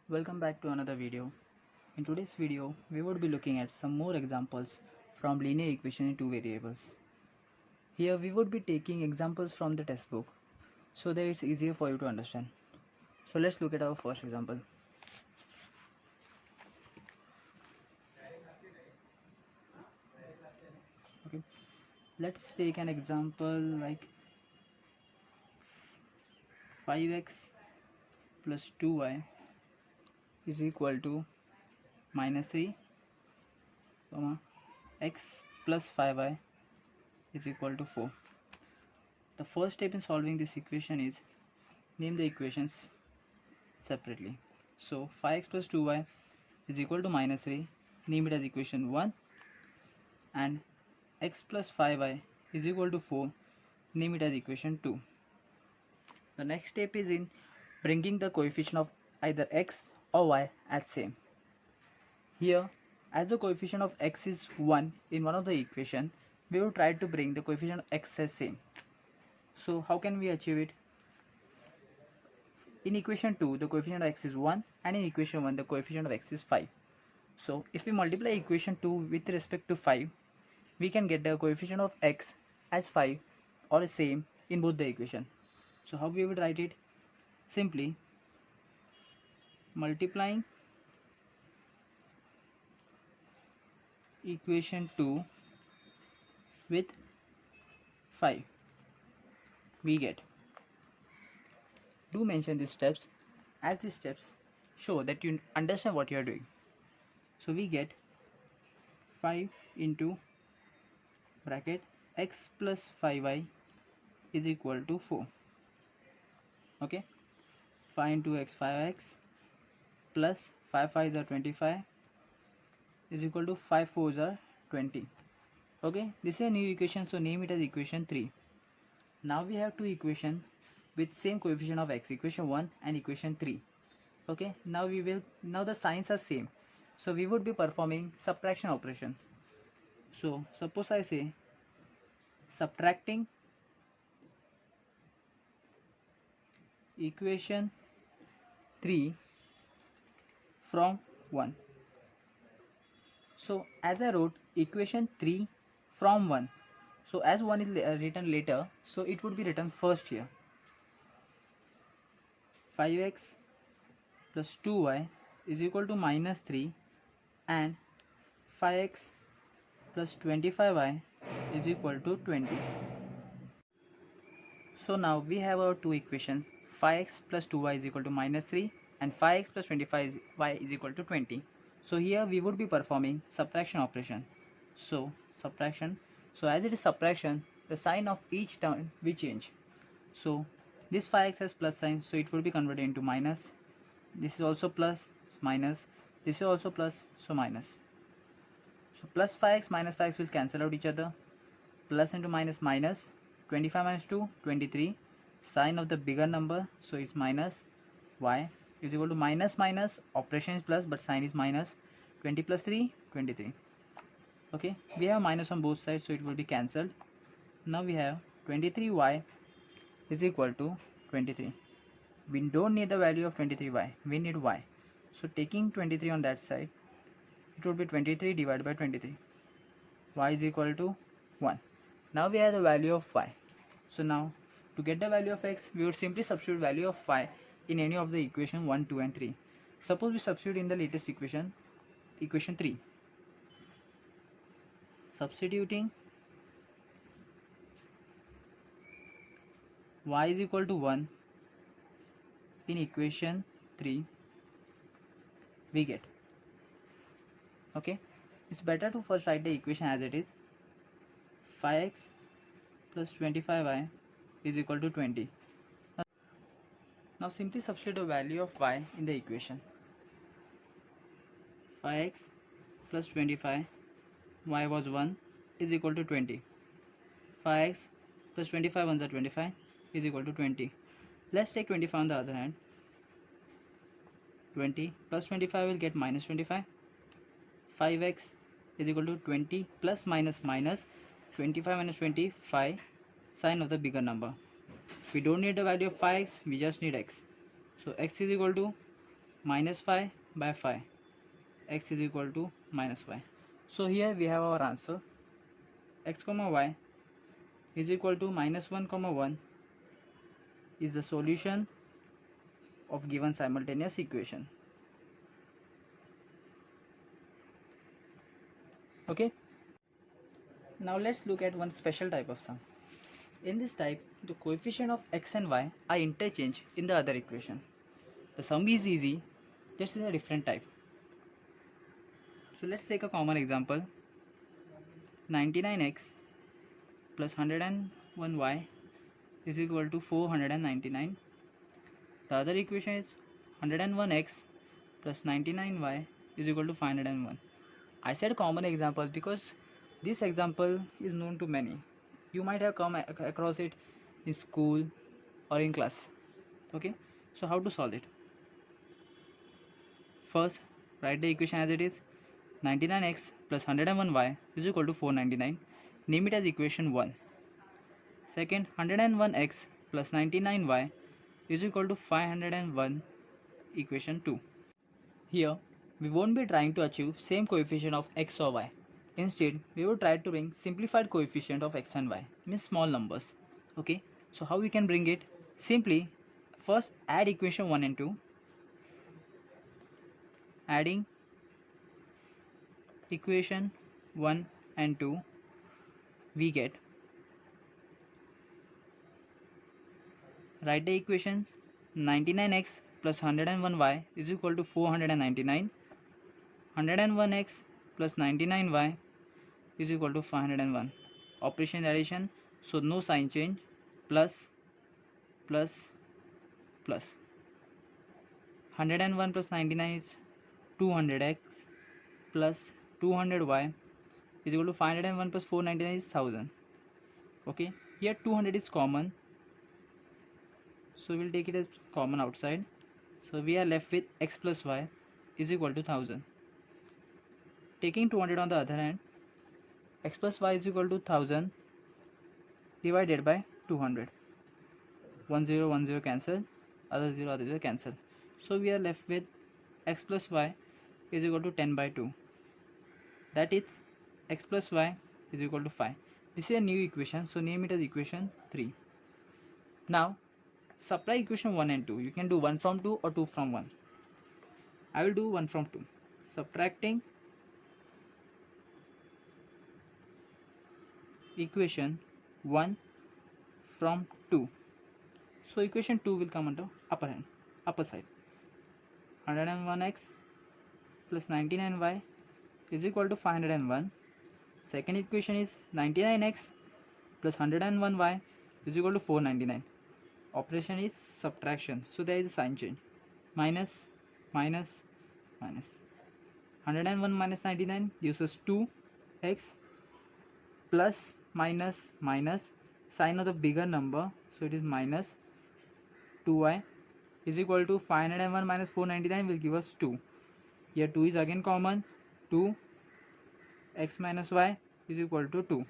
Welcome back to another video. In today's video, we would be looking at some more examples from linear equation in two variables. Here we would be taking examples from the textbook so that it's easier for you to understand. So let's look at our first example. Okay, let's take an example like 5x plus 2y is equal to minus 3, x plus 5y is equal to 4. The first step in solving this equation is name the equations separately. So 5x plus 2y is equal to minus 3, name it as equation 1, and x plus 5y is equal to 4, name it as equation 2. The next step is in bringing the coefficient of either x or y as same. Here, as the coefficient of x is 1 in one of the equation, we will try to bring the coefficient of x as same. So how can we achieve it? In equation 2, the coefficient of x is 1, and in equation 1, the coefficient of x is 5. So if we multiply equation 2 with respect to 5, we can get the coefficient of x as 5 or same in both the equation. So how we would write it? Simply multiplying equation 2 with 5, we get. Do mention these steps, as these steps show that you understand what you are doing. So we get 5 into bracket x plus 5y is equal to 4. Okay, 5 into x, 5x plus 5 5s are 25 is equal to 5 4s are 20. Okay, this is a new equation, so name it as equation 3. Now we have two equations with same coefficient of x, equation 1 and equation 3. Okay, now the signs are same, so we would be performing subtraction operation. So suppose I say subtracting equation 3 from 1. So as I wrote equation 3 from 1, so as 1 is written later, so it would be written first here. 5x plus 2y is equal to minus 3, and 5x plus 25y is equal to 20. So now we have our two equations, 5x plus 2y is equal to minus 3 and 5x plus 25y is equal to 20. So here we would be performing subtraction operation. So subtraction, so as it is subtraction, the sign of each term will change. So this 5x has plus sign, so it will be converted into minus. This is also plus, minus. This is also plus, so minus. So plus 5x minus 5x will cancel out each other. Plus into minus, minus. 25 minus 2, 23. Sign of the bigger number, so it's minus. Y is equal to minus minus. Operation is plus, but sign is minus. 20 plus 3, 23. Okay, we have minus on both sides, so it will be cancelled. Now we have 23y is equal to 23. We don't need the value of 23y, we need y. So taking 23 on that side, it will be 23 divided by 23. Y is equal to 1. Now we have the value of y. So now to get the value of x, we would simply substitute value of y in any of the equation 1, 2 and 3. Suppose we substitute in the latest equation, equation 3. Substituting y is equal to 1 in equation 3, we get. Okay, it's better to first write the equation as it is. 5x plus 25y is equal to 20. Now simply substitute the value of y in the equation. 5x plus 25, y was 1, is equal to 20. 5x plus 25 ones are 25 is equal to 20. Let's take 25 on the other hand. 20 plus 25 will get minus 25. 5x is equal to 20 plus minus minus 25 minus 25, sign of the bigger number. We don't need the value of 5x, we just need x. So x is equal to minus 5 by 5, x is equal to minus 5. So here we have our answer. X comma y is equal to minus 1 comma 1 is the solution of given simultaneous equation. Okay, now let's look at one special type of sum. In this type, the coefficient of x and y are interchanged in the other equation. The sum is easy, this is a different type. So let's take a common example. 99x plus 101y is equal to 499. The other equation is 101x plus 99y is equal to 501. I said common example because this example is known to many. You might have come across it in school or in class. Okay, so how to solve it? First, write the equation as it is. 99x plus 101y is equal to 499. Name it as equation 1. Second, 101x plus 99y is equal to 501, equation 2. Here, we won't be trying to achieve same coefficient of x or y. Instead, we will try to bring simplified coefficient of x and y, means small numbers. Okay, so how we can bring it? Simply, first add equation 1 and 2. Adding equation 1 and 2, we get, write the equations. 99x plus 101y is equal to 499. 101x plus 99y is equal to 501. Operation addition, so no sign change. Plus plus plus. 101 plus 99 is 200x plus 200y is equal to 501 plus 499 is 1000. Okay, here 200 is common, so we'll take it as common outside. So we are left with x plus y is equal to 1000. Taking 200 on the other hand, x plus y is equal to 1000 divided by 200. 1 0 1 0 cancel, other 0 cancel. So we are left with x plus y is equal to 10 by 2. That is x plus y is equal to 5. This is a new equation, so name it as equation 3. Now subtract equation 1 and 2. You can do 1 from 2 or 2 from 1. I will do 1 from 2. Subtracting equation 1 from 2. So equation 2 will come under upper side. 101x plus 99y is equal to 501. Second equation is 99x plus 101y is equal to 499. Operation is subtraction, so there is a sign change. Minus minus minus. 101 minus 99 gives us 2x plus minus minus, sign of the bigger number, so it is minus 2y is equal to 501 minus 499 will give us 2. Here 2 is again common. 2 x minus y is equal to 2.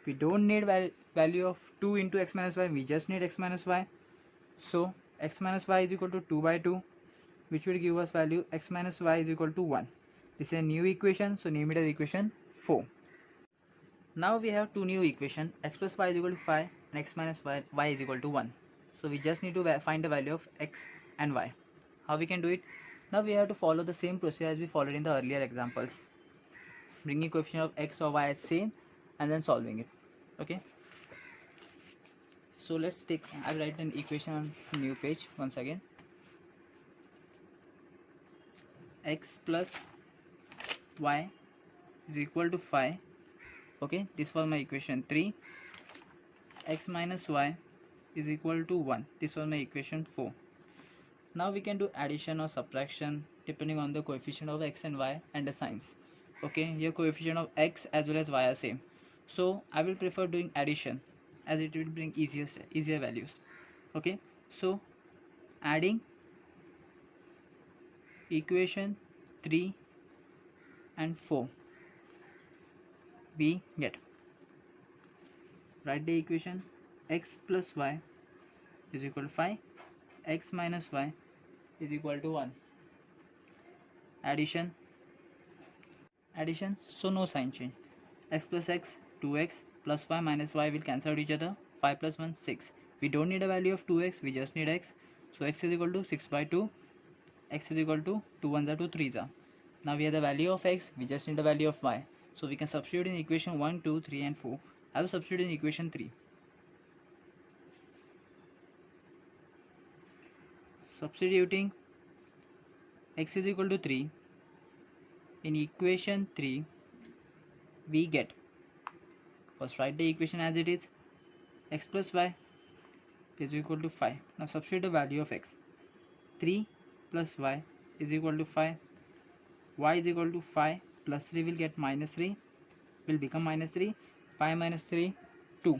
We don't need value of 2 into x minus y, we just need x minus y. So x minus y is equal to 2 by 2, which will give us value x minus y is equal to 1. This is a new equation, so name it as equation 4. Now we have two new equations, x plus y is equal to 5 and x minus y is equal to 1. So we just need to find the value of x and y. How we can do it? Now we have to follow the same procedure as we followed in the earlier examples. Bringing coefficient of x or y as same and then solving it. Okay. So let's take, I'll write an equation on new page once again. X plus y is equal to 5. Okay, this was my equation 3. X minus y is equal to 1. This was my equation 4. Now we can do addition or subtraction depending on the coefficient of x and y and the signs. Okay, here coefficient of x as well as y are same. So I will prefer doing addition as it will bring easier values. Okay, so adding equation 3 and 4, we get, write the equation, x plus y is equal to 5, x minus y is equal to 1. addition, so no sign change. X plus x, 2x, plus y minus y will cancel out each other. 5 plus 1, 6. We don't need a value of 2x, we just need x. So x is equal to 6 by 2, x is equal to 2 1s are 2 3s are. Now we have the value of x, we just need the value of y. So we can substitute in equation 1, 2, 3 and 4. I will substitute in equation 3. Substituting x is equal to 3 in equation 3, we get, first write the equation as it is, x plus y is equal to 5. Now substitute the value of x. 3 plus y is equal to 5. Y is equal to 5 plus 3 will get minus 3, will become minus 3. 5 minus 3, 2.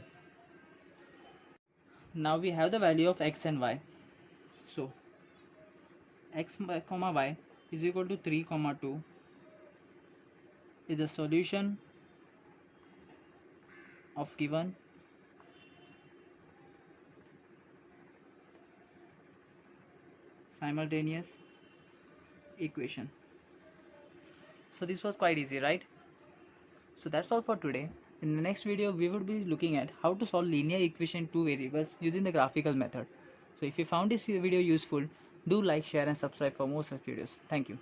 Now we have the value of x and y. So x comma y is equal to 3 comma 2 is a solution of given simultaneous equation. So this was quite easy, right? So that's all for today. In the next video we will be looking at how to solve linear equation in 2 variables using the graphical method. So if you found this video useful, do like, share and subscribe for more such videos. Thank you.